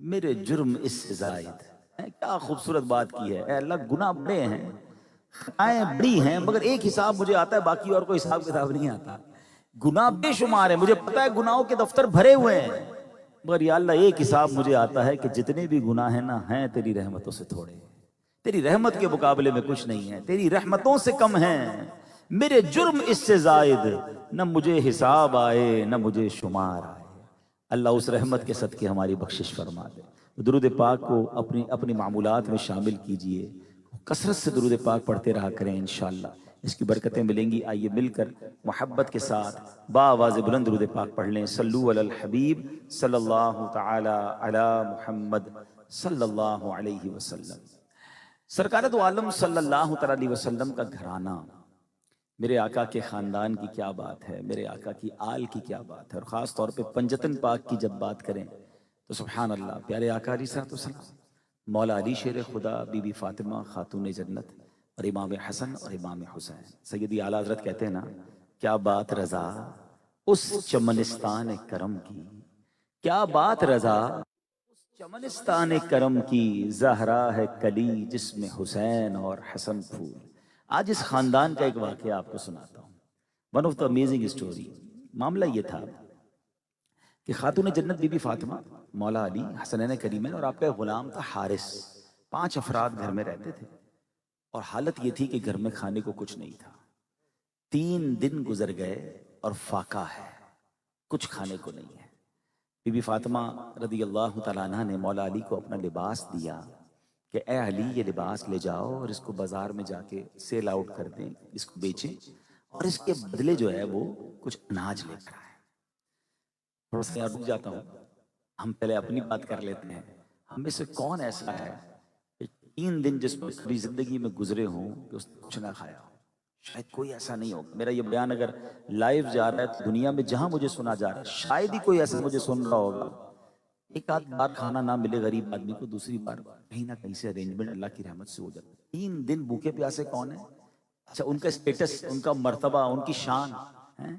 میرے جرم اس سے زائد ہے۔ کیا خوبصورت بات کی ہے۔ اے اللہ گناہ بڑے ہیں، خطائیں بڑی ہیں، مگر ایک حساب مجھے آتا ہے، باقی اور کوئی حساب کتاب نہیں آتا۔ گناہ بے شمار ہے، مجھے پتا ہے گناہوں کے دفتر بھرے ہوئے ہیں، مگر یا اللہ ایک حساب مجھے آتا ہے کہ جتنے بھی گناہ ہیں نا ہیں تیری رحمتوں سے تھوڑے، تیری رحمت کے مقابلے میں کچھ نہیں ہے، تیری رحمتوں سے کم ہیں۔ میرے جرم اس سے زائد، نہ مجھے حساب آئے نہ مجھے شمار آئے۔ اللہ اس رحمت کے صدقے ہماری بخشش فرما دے۔ درود پاک کو اپنی معمولات میں شامل کیجئے، کثرت سے درود پاک پڑھتے رہا کریں، انشاءاللہ اس کی برکتیں ملیں گی۔ آئیے مل کر محبت کے ساتھ با آواز بلند درود پاک پڑھ لیں۔ صلو علی الحبیب صلی اللہ تعالی علی محمد صلی اللہ علیہ وسلم۔ سرکار دو عالم صلی اللہ تعالی علیہ وسلم کا گھرانہ، میرے آقا کے خاندان کی کیا بات ہے، میرے آقا کی آل کی کیا بات ہے، اور خاص طور پہ پنجتن پاک کی جب بات کریں تو سبحان اللہ، پیارے آقا علیہ السلام، مولا علی شیر خدا، بی بی فاطمہ خاتون جنت، اور امام حسن اور امام حسین۔ سیدی اعلیٰ حضرت کہتے ہیں نا، کیا بات رضا اس چمنستان کرم کی، کیا بات رضا چمنستان کرم کی، زہرا ہے کلی جس میں حسین اور حسن پھول۔ آج اس خاندان کا ایک واقعہ آپ کو سناتا ہوں، one of the amazing story. معاملہ یہ تھا کہ خاتون جنت بی بی فاطمہ، مولا علی، حسنین کریمین اور آپ کا غلام تھا حارث، 5 افراد گھر میں رہتے تھے، اور حالت یہ تھی کہ گھر میں کھانے کو کچھ نہیں تھا۔ 3 دن گزر گئے اور فاقہ ہے، کچھ کھانے کو نہیں ہے۔ بی بی فاطمہ رضی اللہ تعالیٰ عنہ نے مولا علی کو اپنا لباس دیا کہ اے علی یہ لباس لے جاؤ اور اس کو بازار میں جا کے سیل آؤٹ کر دیں، اس کو بیچیں، اور اس کے بدلے جو ہے وہ کچھ اناج لے کر آئیں۔ تھوڑا سا یہاں رک جاتا ہوں، ہم پہلے اپنی بات کر لیتے ہیں۔ ہم میں سے کون ایسا ہے کہ 3 دن جس میں کبھی زندگی میں گزرے ہوں کہ اس نے کچھ نہ کھایا ہو؟ شاید کوئی ایسا نہیں ہوگا۔ میرا یہ بیان اگر لائیو جا رہا ہے تو دنیا میں جہاں مجھے سنا جا رہا ہے شاید ہی کوئی ایسا مجھے سن رہا ہوگا، ایک آدھ بار کھانا نہ ملے غریب آدمی کو، دوسری بار کہیں نہ کہیں سے ارینجمنٹ اللہ کی رحمت سے ہو جاتا ہے۔ 3 دن بھوکے پیاسے کون ہے؟ اچھا ان کا اسٹیٹس، ان کا مرتبہ، ان کی شان ہے۔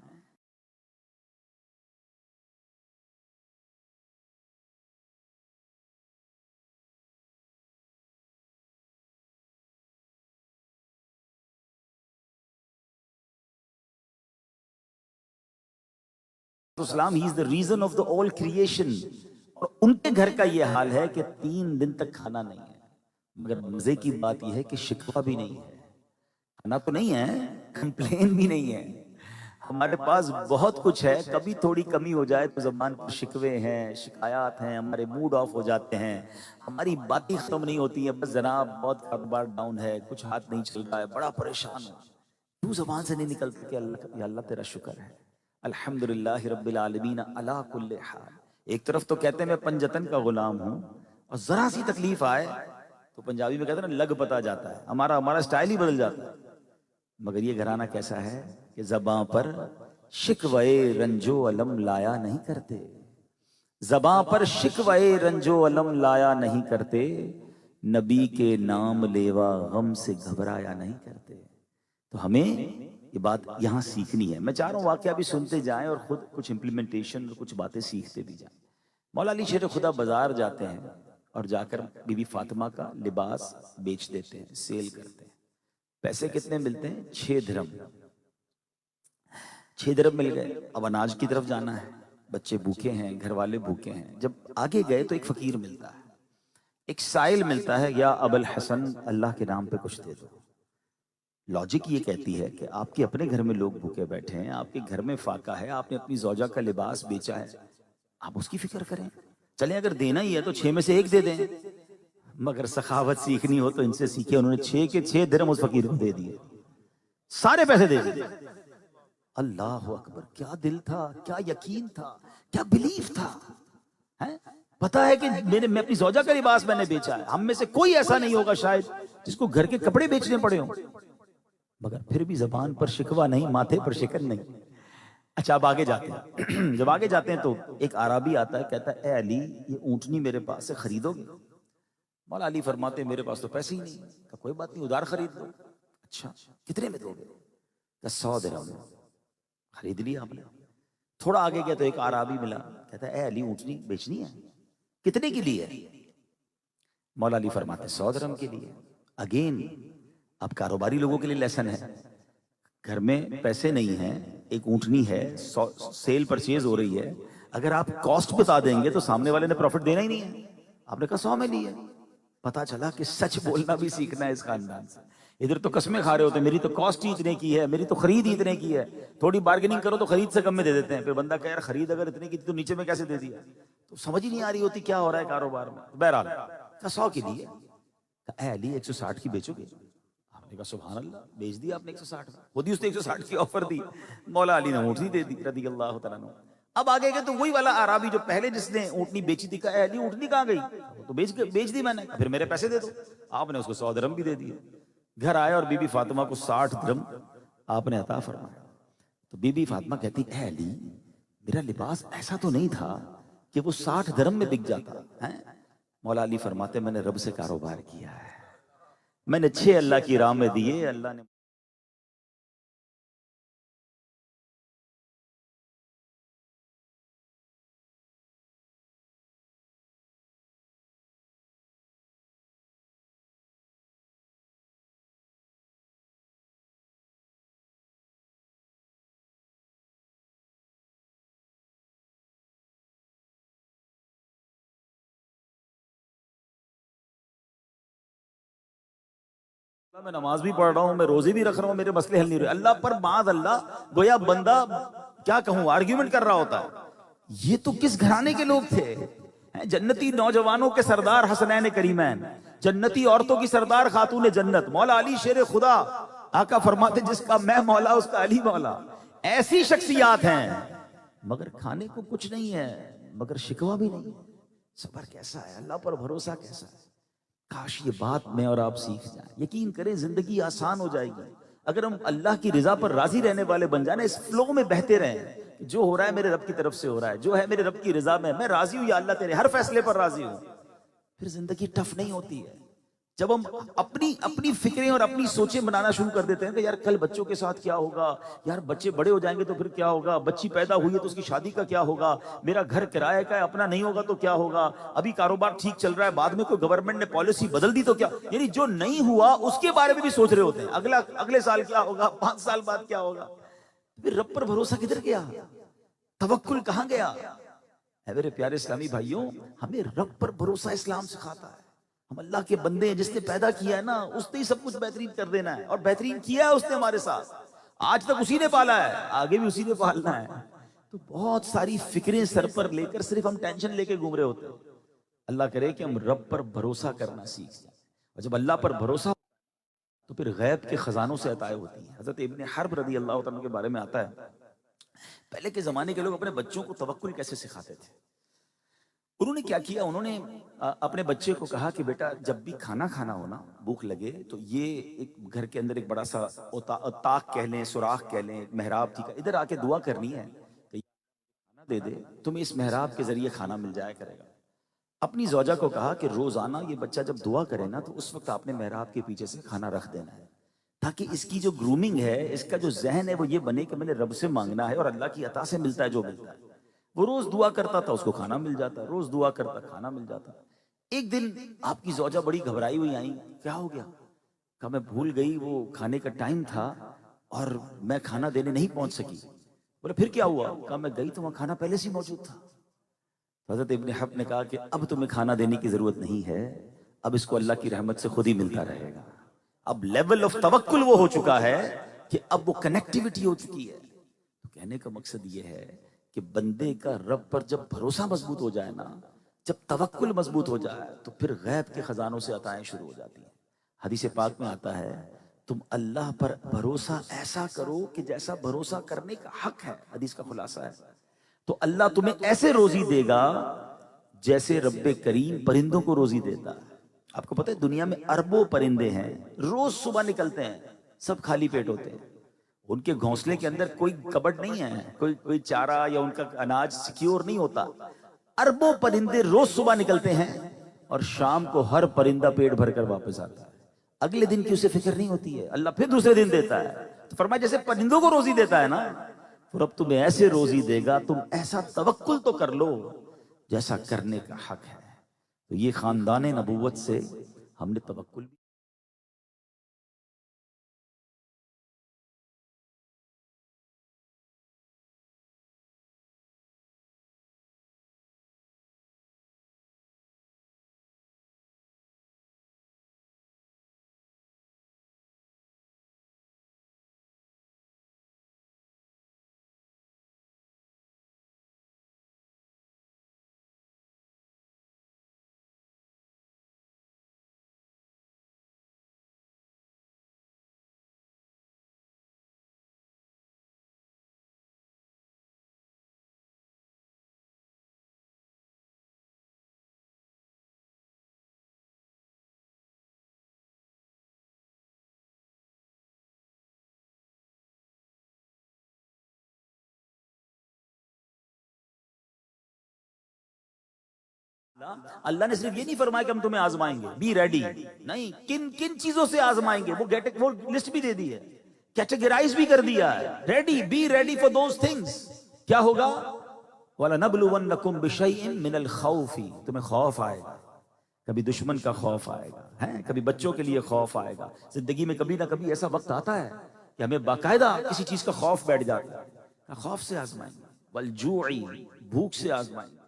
اسلام ہی is the reason of the all creation, اور ان کے گھر کا یہ حال ہے کہ 3 دن تک کھانا نہیں ہے۔ مگر مزے کی بات یہ ہے کہ شکوہ بھی نہیں ہے، کھانا تو نہیں ہے، کمپلین بھی نہیں ہے۔ ہمارے پاس بہت کچھ ہے، کبھی تھوڑی کمی ہو جائے تو زبان پر شکوے ہیں، شکایات ہیں، ہمارے موڈ آف ہو جاتے ہیں، ہماری باتیں ختم نہیں ہوتی ہیں، بس جناب بہت کاروبار ڈاؤن ہے، کچھ ہاتھ نہیں چل رہا ہے، بڑا پریشان ہوں، کیوں زبان سے نہیں نکلتا کہ اللہ یا اللہ تیرا شکر ہے، الحمدللہ رب العالمین علی کل حال۔ ایک طرف تو کہتے ہیں میں پنجتن کا غلام ہوں، اور ذرا سی تکلیف آئے تو پنجابی میں کہتے ہیں نا لگ پتا جاتا ہے، ہمارا سٹائل ہی بدل جاتا ہے۔ مگر یہ گھرانہ کیسا ہے کہ زباں پر شکوے رنج و علم لایا نہیں کرتے، زباں پر شکوے رنج و علم لایا نہیں کرتے، نبی کے نام لیوا غم سے گھبرایا نہیں کرتے۔ تو ہمیں یہ بات یہاں سیکھنی ہے۔ میں چاہ رہا ہوں واقعہ بھی سنتے جائیں اور خود کچھ امپلیمنٹیشن اور کچھ باتیں سیکھتے بھی جائیں۔ مولا علی شیر خدا بازار جاتے ہیں اور جا کر بی بی فاطمہ کا لباس بیچ دیتے ہیں، سیل کرتے ہیں۔ پیسے کتنے ملتے ہیں؟ 6 درہم۔ 6 درہم مل گئے، اب اناج کی طرف جانا ہے، بچے بھوکے ہیں، گھر والے بھوکے ہیں۔ جب آگے گئے تو ایک فقیر ملتا ہے، ایک سائل ملتا ہے، یا ابو الحسن اللہ کے نام پہ کچھ دے دو۔ لاجک یہ کہتی ہے کہ آپ کے اپنے گھر میں لوگ بھوکے بیٹھے ہیں، آپ کے گھر میں فاقہ ہے، آپ نے اپنی زوجہ کا لباس بیچا ہے، آپ اس کی فکر کریں، چلیں اگر دینا ہی ہے تو 6 میں سے 1 دے دیں۔ مگر سخاوت سیکھنی ہو تو ان سے سیکھے، انہوں نے 6 کے 6 درہم اس فقیر کو دے دیے، سارے پیسے دے دیے۔ اللہ اکبر، کیا دل تھا، کیا یقین تھا، کیا بلیف تھا۔ پتا ہے کہ میں اپنی زوجہ کا لباس میں نے بیچا ہے، ہم میں سے کوئی ایسا نہیں ہوگا شاید جس کو گھر کے کپڑے بیچنے پڑے ہوں، مگر پھر بھی زبان پر شکوہ نہیں، ماتھے پر شکن نہیں۔ اچھا اب آگے جاتے ہیں، جب آگے جاتے ہیں تو ایک عرابی آتا ہے، کہتا ہے اے علی یہ اونٹنی میرے پاس سے خریدو گے؟ مولا علی فرماتے ہیں میرے پاس تو پیسے ہی نہیں۔ کہ کوئی بات نہیں، ادھار خرید لو۔ اچھا کتنے میں دو گے؟ کہ 100 درہم۔ خرید لیا آپ نے۔ تھوڑا آگے گیا تو ایک عرابی ملا، کہتا ہے اے علی اونٹنی بیچنی ہے؟ کتنے کے لیے؟ مولا علی فرماتے 100 درہم کے لیے. اگین اب کاروباری لوگوں کے لیے لیسن ہے. گھر میں پیسے نہیں ہیں, ایک اونٹنی ہے, سیل پرچیز ہو رہی ہے, اگر آپ کاسٹ بتا دیں گے تو سامنے والے نے پروفٹ دینا ہی نہیں ہے. آپ نے کہا 100 میں لی ہے. پتا چلا کہ سچ بولنا بھی سیکھنا ہے اس خاندان سے. ادھر تو قسمیں کھا رہے ہوتے ہیں, میری تو کاسٹ ہی اتنے کی ہے, میری تو خرید ہی اتنے کی ہے, تھوڑی بارگیننگ کرو تو خرید سے کم میں دے دیتے ہیں. پھر بندہ کہہ یار خرید اگر اتنے کی تھی تو نیچے میں کیسے دے دیا؟ تو سمجھ ہی نہیں آ رہی ہوتی کیا ہو رہا ہے کاروبار میں. بہرحال 100 کی دی ہے. اے علی 160 کی بیچو گے؟ آپ نے کہا سبحان اللہ, بیچ دیا آپ نے 160 میں. خود ہی اس نے 160 کی آفر دی. مولا علی نے اونٹنی دے دی رضی اللہ تعالیٰ عنہ. اب آگے گئے تو وہی والا عرابی جو پہلے جس نے اونٹنی بیچی تھی, کہا اے علی اونٹنی کہاں گئی؟ وہ تو بیچ دی میں نے. پھر میرے پیسے دے دو. آپ نے اس کو 100 درہم بھی دے دیے. گھر آئے اور بی بی فاطمہ کو 60 درہم آپ نے عطا فرمایا. تو بی بی فاطمہ کہتی اے علی میرا لباس ایسا تو نہیں تھا کہ وہ 60 درہم میں بک جاتا ہے. مولا علی فرماتے میں نے رب سے کاروبار کیا ہے, میں نے 6 اللہ کی راہ میں دیے, اللہ نے میں نماز بھی پڑھ رہا ہوں, میں روزے بھی رکھ رہا ہوں, میرے مسئلے حل نہیں رہے. اللہ پر معاذ اللہ گویا بندہ کیا کہوں آرگیومنٹ کر رہا ہوتا ہے. یہ تو کس گھرانے کے لوگ تھے؟ جنتی نوجوانوں کے سردار حسنین کریمین, جنتی عورتوں کی سردار خاتون جنت, مولا علی شیر خدا. آقا فرماتے جس کا میں مولا اس کا علی مولا. ایسی شخصیات ہیں مگر کھانے کو کچھ نہیں ہے, مگر شکوہ بھی نہیں. صبر کیسا ہے, اللہ پر بھروسہ کیسا ہے. کاش یہ بات میں اور آپ سیکھ جائیں. یقین کریں زندگی آسان ہو جائے گی اگر ہم اللہ کی رضا پر راضی رہنے والے بن جائیں, اس فلو میں بہتے رہیں. جو ہو رہا ہے میرے رب کی طرف سے ہو رہا ہے, جو ہے میرے رب کی رضا میں راضی ہوں, یا اللہ تیرے ہر فیصلے پر راضی ہوں. پھر زندگی ٹف نہیں ہوتی ہے. جب ہم اپنی فکریں اور اپنی سوچیں بنانا شروع کر دیتے ہیں کہ یار کل بچوں کے ساتھ کیا ہوگا, یار بچے بڑے ہو جائیں گے تو پھر کیا ہوگا, بچی پیدا ہوئی ہے تو اس کی شادی کا کیا ہوگا, میرا گھر کرایہ کا ہے اپنا نہیں ہوگا تو کیا ہوگا, ابھی کاروبار ٹھیک چل رہا ہے بعد میں کوئی گورنمنٹ نے پالیسی بدل دی تو کیا, یعنی جو نہیں ہوا اس کے بارے میں بھی سوچ رہے ہوتے ہیں. اگلے سال کیا ہوگا, 5 سال بعد کیا ہوگا. پھر رب پر بھروسہ کدھر گیا, توکل کہاں گیا؟ اے میرے پیارے اسلامی بھائیوں, ہمیں رب پر بھروسہ اسلام سکھاتا ہے. ہم اللہ کے بندے ہیں, جس نے پیدا کیا ہے نا اس نے ہی سب کچھ بہترین کر دینا ہے, اور بہترین کیا ہے اس نے ہمارے ساتھ. آج تک اسی نے پالا ہے, آگے بھی اسی نے پالنا ہے. تو بہت ساری فکریں سر پر لے کر صرف ہم ٹینشن لے کے گھوم رہے ہوتے ہیں. اللہ کرے کہ ہم رب پر بھروسہ کرنا سیکھ جائیں, اور جب اللہ پر بھروسہ تو پھر غیب کے خزانوں سے عطائیں ہوتی ہیں. حضرت ابن حرب رضی اللہ عنہ کے بارے میں آتا ہے, پہلے کے زمانے کے لوگ اپنے بچوں کو توکل کیسے سکھاتے تھے. انہوں نے کیا کیا, انہوں نے اپنے بچے کو کہا کہ بیٹا جب بھی کھانا کھانا ہو نا, بھوک لگے تو یہ ایک گھر کے اندر ایک بڑا سا طاق کہہ لیں, سوراخ کہہ لیں, محراب تھی, ادھر آ کے دعا کرنی ہے کہ کھانا دے دے, تمہیں اس محراب کے ذریعے کھانا مل جایا کرے گا. اپنی زوجہ کو کہا کہ روزانہ یہ بچہ جب دعا کرے نا تو اس وقت آپ نے محراب کے پیچھے سے کھانا رکھ دینا ہے, تاکہ اس کی جو گرومنگ ہے, اس کا جو ذہن ہے وہ یہ بنے کہ میں نے رب سے مانگنا ہے اور اللہ کی عطا سے ملتا ہے جو ملتا ہے. وہ روز دعا کرتا تھا, اس کو کھانا مل جاتا, روز دعا کرتا کھانا مل جاتا. ایک دن آپ کی زوجہ بڑی گھبرائی ہوئی آئیں, کیا ہو گیا؟ کہا میں بھول گئی, وہ کھانے کا ٹائم تھا اور میں کھانا دینے نہیں پہنچ سکی. بولے پھر کیا ہوا؟ کہا میں گئی تو وہاں کھانا پہلے سے موجود تھا. حضرت ابن حب نے کہا کہ اب تمہیں کھانا دینے کی ضرورت نہیں ہے, اب اس کو اللہ کی رحمت سے خود ہی ملتا رہے گا. اب لیول آف توکل وہ ہو چکا ہے کہ اب وہ کنیکٹیوٹی ہو چکی ہے. تو کہنے کا مقصد یہ ہے کہ بندے کا رب پر جب بھروسہ مضبوط ہو جائے نا, جب توکل مضبوط ہو جائے تو پھر غیب کے خزانوں سے عطائیں شروع ہو جاتی ہیں. حدیث پاک میں آتا ہے تم اللہ پر بھروسہ ایسا کرو کہ جیسا بھروسہ کرنے کا حق ہے. حدیث کا خلاصہ ہے تو اللہ تمہیں ایسے روزی دے گا جیسے رب کریم پرندوں کو روزی دیتا ہے. آپ کو پتہ ہے دنیا میں اربوں پرندے ہیں, روز صبح نکلتے ہیں, سب خالی پیٹ ہوتے ہیں, ان کے گھونسلے کے اندر کوئی کبڈ نہیں ہے, کوئی چارہ یا ان کا اناج سیکیور نہیں ہوتا. اربوں پرندے روز صبح نکلتے ہیں اور شام کو ہر پرندہ پیٹ بھر کر واپس آتا ہے. اگلے دن کی اسے فکر نہیں ہوتی ہے, اللہ پھر دوسرے دن دیتا ہے. تو فرمایا جیسے پرندوں کو روزی دیتا ہے نا, تو رب تمہیں ایسے روزی دے گا, تم ایسا توکل تو کر لو جیسا کرنے کا حق ہے. تو یہ خاندان نبوت سے ہم نے توکل بھی اللہ نے صرف یہ نہیں فرمایا کہ ہم تمہیں آزمائیں گے، بی ریڈی، نہیں، کن کن چیزوں سے آزمائیں گے وہ لسٹ بھی دے دی ہے، کیٹیگرائز بھی کر دیا ہے، ready, be ready for those things. کیا ہوگا؟ وَلَنَبْلُوَنَّكُمْ بِشَيْءٍ مِّنَ الْخَوْفِ، تمہیں خوف آئے گا، کبھی دشمن کا خوف آئے گا، کبھی بچوں کے لیے خوف آئے گا. زندگی میں کبھی نہ کبھی ایسا وقت آتا ہے کہ ہمیں باقاعدہ کسی چیز کا خوف بیٹھ جاتا ہے. خوف سے آزمائیں گے، والجوع، بھوک سے آزمائیں گے.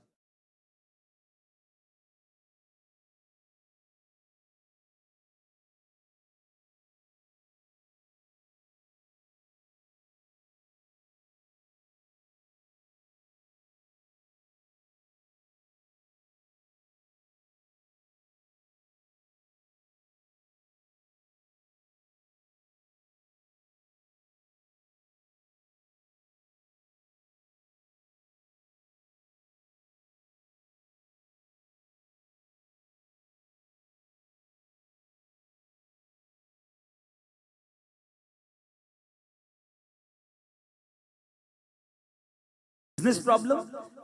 Business problem,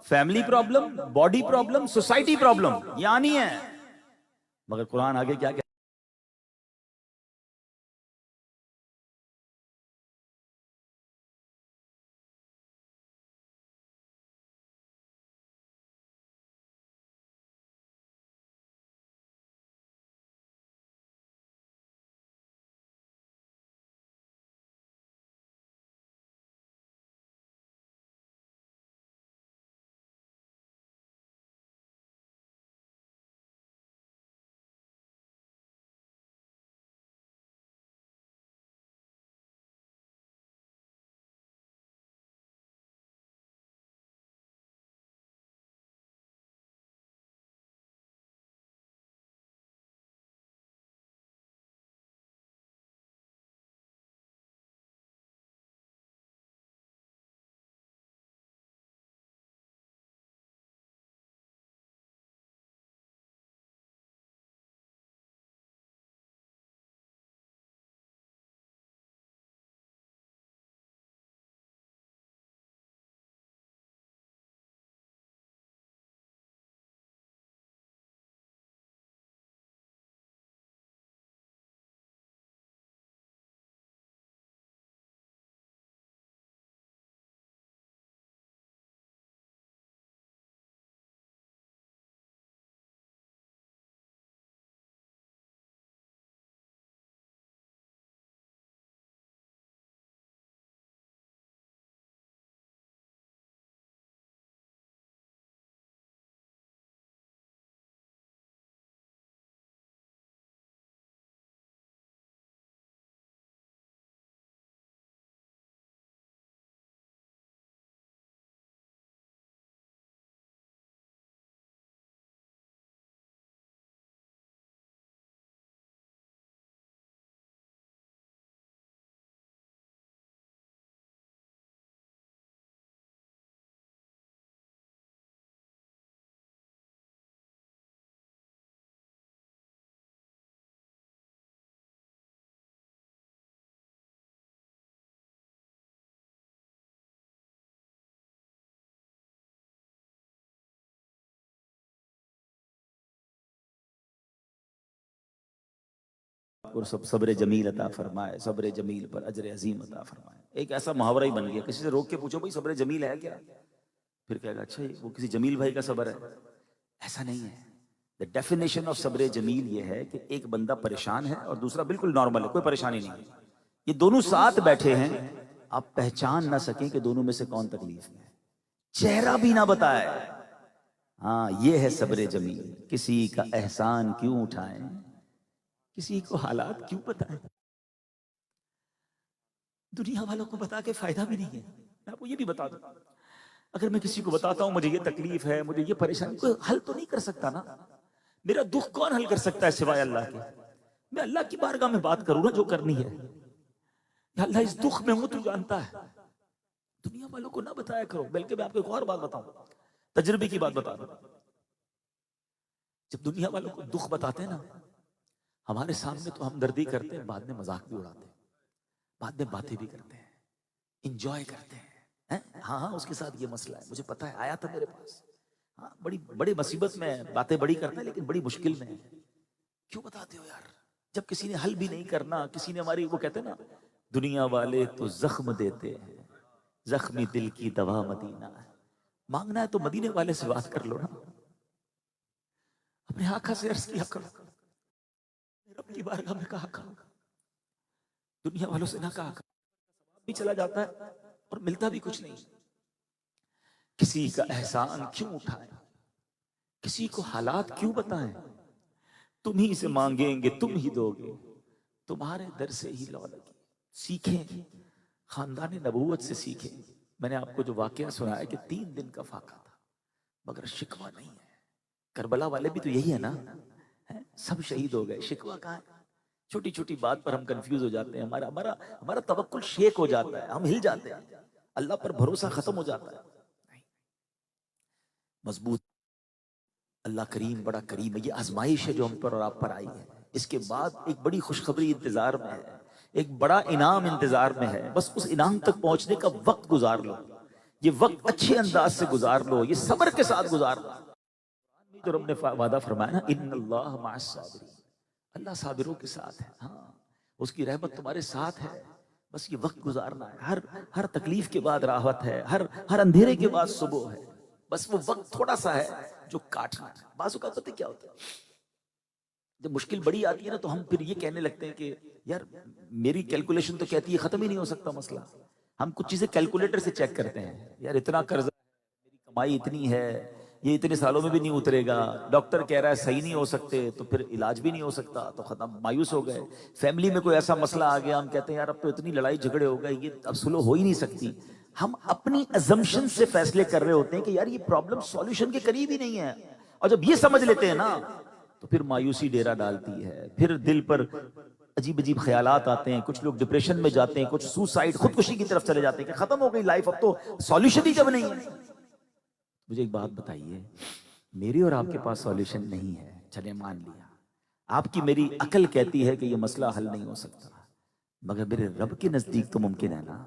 family problem, body problem, society problem, یہ آنی ہے. مگر قرآن آگے کیا کہ اور سب صبر جمیل عطا فرمائے، صبر جمیل پر اجر عظیم عطا فرمائے. ایک ایسا محاورہ ہی بن گیا، کسی سے روک کے پوچھو بھائی صبر جمیل ہے کیا؟ پھر کہے گا اچھا وہ کسی جمیل بھائی کا صبر ہے. ایسا نہیں ہے. ڈیفینیشن آف صبر جمیل یہ ہے کہ ایک بندہ پریشان ہے اور دوسرا بالکل نارمل ہے، کوئی پریشانی نہیں ہے، یہ دونوں ساتھ بیٹھے ہیں، آپ پہچان نہ سکیں کہ دونوں میں سے کون تکلیف میں ہے، چہرہ بھی نہ بتائے. ہاں یہ ہے صبر جمیل. کسی کا احسان کیوں اٹھائیں، کسی کو حالات کیوں بتائیں. دنیا والوں کو بتا کے فائدہ بھی نہیں ہے. میں آپ کو یہ بھی بتا دوں، اگر میں کسی کو بتاتا ہوں مجھے یہ تکلیف ہے، مجھے یہ پریشانی، کوئی حل تو نہیں کر سکتا نا. میرا دکھ کون حل کر سکتا ہے سوائے اللہ کے. میں اللہ کی بارگاہ میں بات کروں نا جو کرنی ہے. یا اللہ اس دکھ میں ہوں تو جانتا ہے. دنیا والوں کو نہ بتایا کرو. بلکہ میں آپ کو ایک اور بات بتاؤں، تجربے کی بات بتا دوں. جب دنیا والوں کو دکھ بتاتے ہیں نا، ہمارے سامنے تو ہمدردی کرتے ہیں، بعد میں مذاق بھی اڑاتے ہیں، بعد میں باتیں بھی کرتے ہیں، انجوائے کرتے ہیں. ہاں ہاں اس کے ساتھ یہ مسئلہ ہے، مجھے پتا ہے، آیا تھا میرے پاس، ہاں بڑی بڑی مصیبت میں ہے، باتیں بڑی کرتا ہے لیکن بڑی مشکل میں ہے. کیوں بتاتے ہو یار؟ جب کسی نے حل بھی نہیں کرنا، کسی نے ہماری، وہ کہتے ہیں نا، دنیا والے تو زخم دیتے ہیں، زخمی دل کی دوا مدینہ ہے. مانگنا ہے تو مدینے والے سے بات کر لو نا. اپنے آقا سے عرض کیا کرو، رب کی بارگاہ میں کہا کرو، دنیا والوں سے نہ کہا کرو. بھی چلا جاتا ہے اور ملتا بھی کچھ نہیں. کسی کا احسان کیوں اٹھائیں، کسی کو حالات کیوں بتائیں. تم ہی سے مانگیں گے تم ہی دو گے، تمہارے در سے ہی لو لگی. سیکھیں، خاندان نبوت سے سیکھیں. میں نے آپ کو جو واقعہ سنایا کہ 3 دن کا فاقہ تھا، مگر شکوہ نہیں ہے. کربلا والے بھی تو یہی ہے نا، سب شہید ہو گئے، شکوہ کہاں ہے. چھوٹی چھوٹی بات پر ہم کنفیوز ہو جاتے ہیں، ہمارا توکل شیک ہو جاتا ہے، ہم ہل جاتے ہیں، اللہ پر بھروسہ ختم ہو جاتا ہے. مضبوط، اللہ کریم بڑا کریم ہے. یہ آزمائش ہے جو ہم پر اور آپ پر آئی ہے. اس کے بعد ایک بڑی خوشخبری انتظار میں ہے، ایک بڑا انعام انتظار میں ہے. بس اس انعام تک پہنچنے کا وقت گزار لو، یہ وقت اچھے انداز سے گزار لو، یہ صبر کے ساتھ گزار لو. جو رب نے وعدہ فرمایا نا، ان اللہ مع الصابرین، اللہ صابروں کے ساتھ ہے. ہاں اس کی رحمت تمہارے ساتھ ہے. بس یہ وقت گزارنا ہے. ہر تکلیف کے بعد راحت ہے، ہر اندھیرے کے بعد صبح ہے. بس وہ وقت تھوڑا سا ہے جو کاٹنا ہے. بعض اوقات پتہ کیا ہوتا ہے، جب مشکل بڑی آتی ہے نا تو ہم پھر یہ کہنے لگتے ہیں کہ یار میری کیلکولیشن تو کہتی ہے ختم ہی نہیں ہو سکتا مسئلہ. ہم کچھ چیزیں کیلکولیٹر سے چیک کرتے ہیں، یار اتنا قرضہ، میری کمائی اتنی ہے، یہ اتنے سالوں میں بھی نہیں اترے گا. ڈاکٹر کہہ رہا ہے صحیح نہیں ہو سکتے، تو پھر علاج بھی نہیں ہو سکتا، تو ختم، مایوس ہو گئے. فیملی میں کوئی ایسا مسئلہ آ گیا، ہم کہتے ہیں یار اب تو اتنی لڑائی جھگڑے ہو گئے، یہ اب سلو ہو ہی نہیں سکتی. ہم اپنی ازمپشن سے فیصلے کر رہے ہوتے ہیں کہ یار یہ پرابلم سولوشن کے قریب ہی نہیں ہے. اور جب یہ سمجھ لیتے ہیں نا تو پھر مایوسی ڈیرا ڈالتی ہے، پھر دل پر عجیب عجیب خیالات آتے ہیں. کچھ لوگ ڈپریشن میں جاتے ہیں، کچھ سوسائڈ، خودکشی کی طرف چلے جاتے ہیں کہ ختم ہو گئی لائف، اب تو سولوشن ہی جب نہیں ہے. مجھے ایک بات بتائیے، میری اور آپ کے پاس سولوشن نہیں ہے، چلے مان لیا. آپ کی میری عقل کہتی ہے کہ یہ مسئلہ حل نہیں ہو سکتا، مگر میرے رب کے نزدیک تو ممکن ہے نا.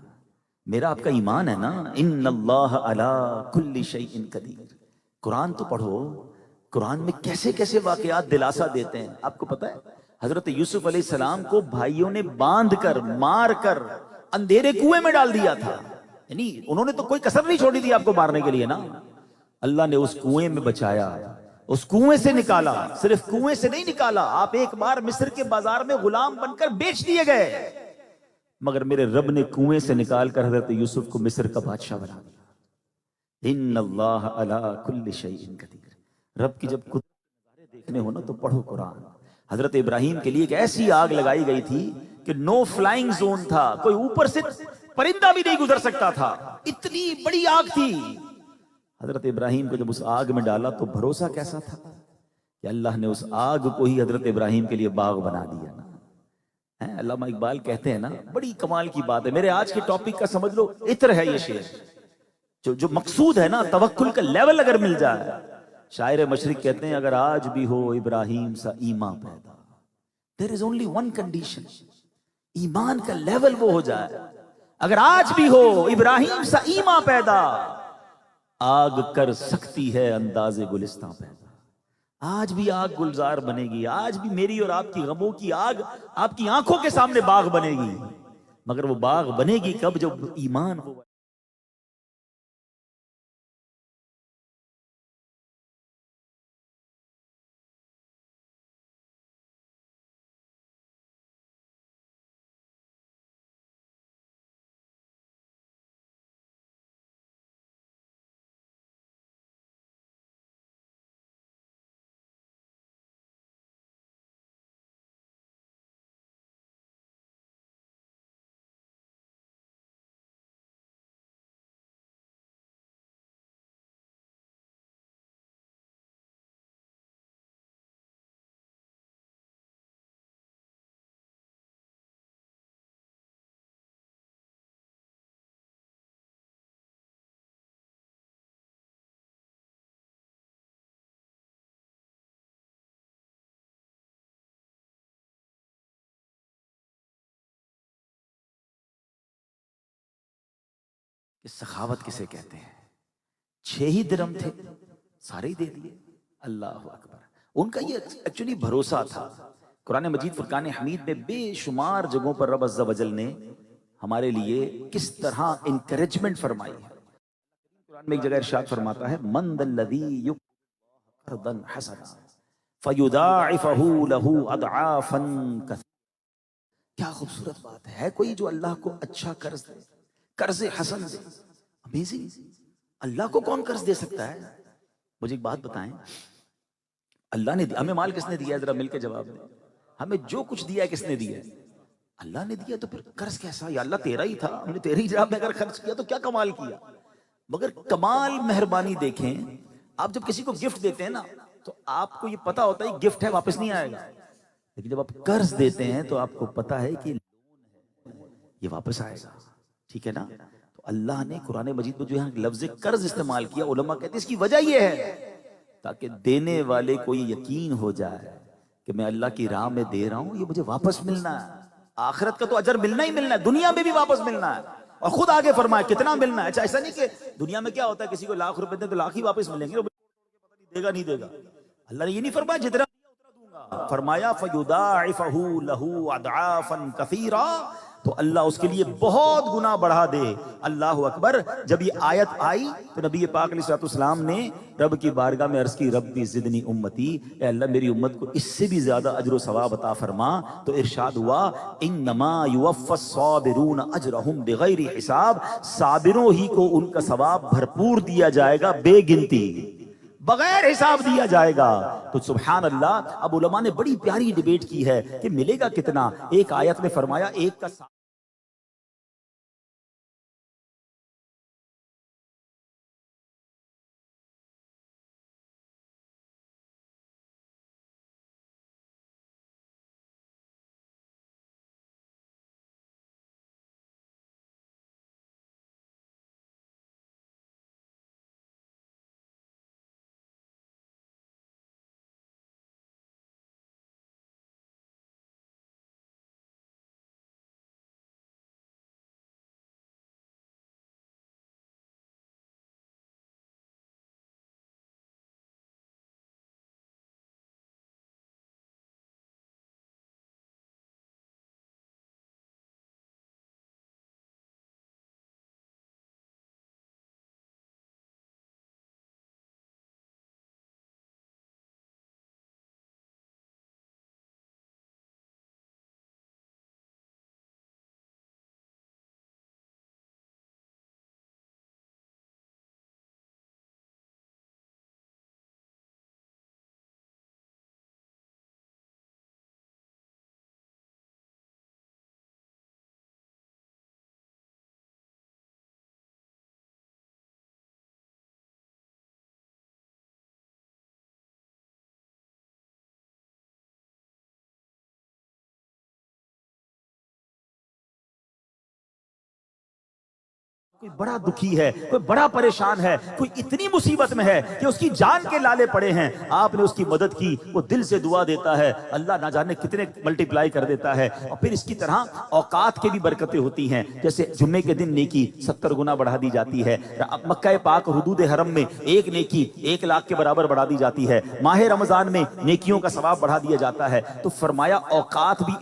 میرا آپ کا ایمان ہے نا، ان اللہ علی کل شیء قدیر. قرآن تو پڑھو، قرآن میں کیسے کیسے واقعات دلاسا دیتے ہیں. آپ کو پتا ہے حضرت یوسف علیہ السلام کو بھائیوں نے باندھ کر، مار کر اندھیرے کنویں میں ڈال دیا تھا. یعنی انہوں نے تو کوئی کسر نہیں چھوڑی تھی آپ کو مارنے کے لیے نا. اللہ نے اس کنویں میں بچایا، اس کنویں سے نکالا. صرف کنویں سے نہیں نکالا، آپ ایک بار مصر کے بازار میں غلام بن کر بیچ دیے گئے، مگر میرے رب نے کنویں سے نکال کر حضرت یوسف کو مصر کا بادشاہ بنا دیا. ان اللہ علی کل شیء قدیر. رب کی جب قدرت دیکھنے ہو نا تو پڑھو قرآن. حضرت ابراہیم کے لیے ایک ایسی آگ لگائی گئی تھی کہ نو فلائنگ زون تھا، کوئی اوپر سے پرندہ بھی نہیں گزر سکتا تھا، اتنی بڑی آگ تھی. حضرت ابراہیم کو جب اس آگ میں ڈالا تو بھروسہ کیسا تھا کہ اللہ نے اس آگ کو ہی حضرت ابراہیم کے لیے باغ بنا دیا نا. علامہ اقبال کہتے ہیں نا، بڑی کمال کی بات ہے، میرے آج کے ٹاپک کا سمجھ لو عطر ہے یہ شعر. جو مقصود ہے نا، توکل کا لیول اگر مل جائے. شاعر مشرق کہتے ہیں اگر آج بھی ہو ابراہیم سا ایمان پیدا، there is only one condition، ایمان کا لیول وہ ہو جائے. اگر آج بھی ہو ابراہیم سا ایمان پیدا، آگ کر سکتی ہے انداز گلستان پیدا. آج بھی آگ گلزار بنے گی، آج بھی میری اور آپ کی غموں کی آگ آپ کی آنکھوں کے سامنے باغ بنے گی، مگر وہ باغ بنے گی کب؟ جب ایمان ہو. کہ سخاوت کسے کہتے ہیں. 6 ہی درہم تھے، سارے ہی دے دیے. اللہ اکبر. ان کا یہ ایکچولی بھروسہ تھا. قرآن مجید فرقان حمید میں بے شمار جگہوں پر رب عز و جل نے ہمارے لیے کس طرح انکریجمنٹ فرمائی ہے. قرآن میں ایک جگہ ارشاد فرماتا ہے من ذا الذی یقرض قرضا حسنا فیضاعفہ لہ اضعافا کثیرہ. کیا خوبصورت بات ہے. کوئی جو اللہ کو اچھا قرض دے، قرض حسن دے. امیزنگ. اللہ کو کون قرض دے سکتا ہے؟ مجھے ایک بات بتائیں، اللہ نے ہمیں مال کس نے دیا ہے؟ ذرا مل کے جواب دیں. ہمیں جو کچھ دیا ہے کس نے دیا ہے؟ اللہ نے دیا. تو پھر قرض کیسا؟ یا اللہ تیرا ہی تھا، ہم نے تیری جاب میں اگر خرچ کیا تو کیا کمال کیا. مگر کمال مہربانی دیکھیں. آپ جب کسی کو گفٹ دیتے ہیں نا تو آپ کو یہ پتا ہوتا ہے گفٹ ہے، واپس نہیں آئے گا. لیکن جب آپ قرض دیتے ہیں تو آپ کو پتا ہے کہ یہ واپس آئے گا. ٹھیک ہے نا؟ تو اللہ نے قرآن مجید میں جو یہاں لفظ قرض استعمال کیا، علماء کہتے ہیں اس کی وجہ یہ ہے تاکہ دینے والے کو یہ یقین ہو جائے کہ میں اللہ کی راہ میں دے رہا ہوں، یہ مجھے واپس ملنا ہے. آخرت کا تو اجر ملنا ہی ملنا ہے، دنیا میں بھی واپس ملنا ہے. اور خود آگے فرمایا کتنا ملنا ہے. اچھا ایسا نہیں کہ دنیا میں کیا ہوتا ہے کسی کو لاکھ روپے دیں تو لاکھ ہی واپس ملیں گے، دے گا نہیں دے گا. اللہ نے یہ نہیں فرمایا جتنا فرمایا فَيُضَاعِفَهُ لَهُ أَضْعَافًا كَثِيرًا، تو اللہ اس کے لیے بہت گنا بڑھا دے. اللہ اکبر. جب یہ آیت آئی تو نبی پاک علیہ الصلوۃ والسلام نے رب کی بارگاہ میں عرض کی ربی زدنی امتی، اے اللہ میری امت کو اس سے بھی زیادہ اجر و ثواب عطا فرما. تو ارشاد ہوا انما یوفی الصابرون اجرهم بغیر حساب، صابروں ہی کو ان کا ثواب بھرپور دیا جائے گا، بے گنتی، بغیر حساب دیا جائے گا. تو سبحان اللہ. اب علماء نے بڑی پیاری ڈیبیٹ کی ہے کہ ملے گا کتنا. ایک آیت میں فرمایا ایک کا کوئی بڑا دکھی ہے، کوئی بڑا پریشان ہے، کوئی اتنی مصیبت میں ہے کہ اس کی جان کے لالے پڑے ہیں، آپ نے اس کی مدد کی، وہ دل سے دعا دیتا ہے، اللہ نہ جانے کتنے ملٹیپلائی کر دیتا ہے. اور پھر اس کی طرح اوقات کے بھی برکتیں ہوتی ہیں. جیسے جمعے کے دن نیکی 70 گنا بڑھا دی جاتی ہے. مکہ پاک حدود حرم میں ایک نیکی 1,00,000 کے برابر بڑھا دی جاتی ہے. ماہ رمضان میں نیکیوں کا ثواب بڑھا دیا جاتا ہے. تو فرمایا اوقات بھی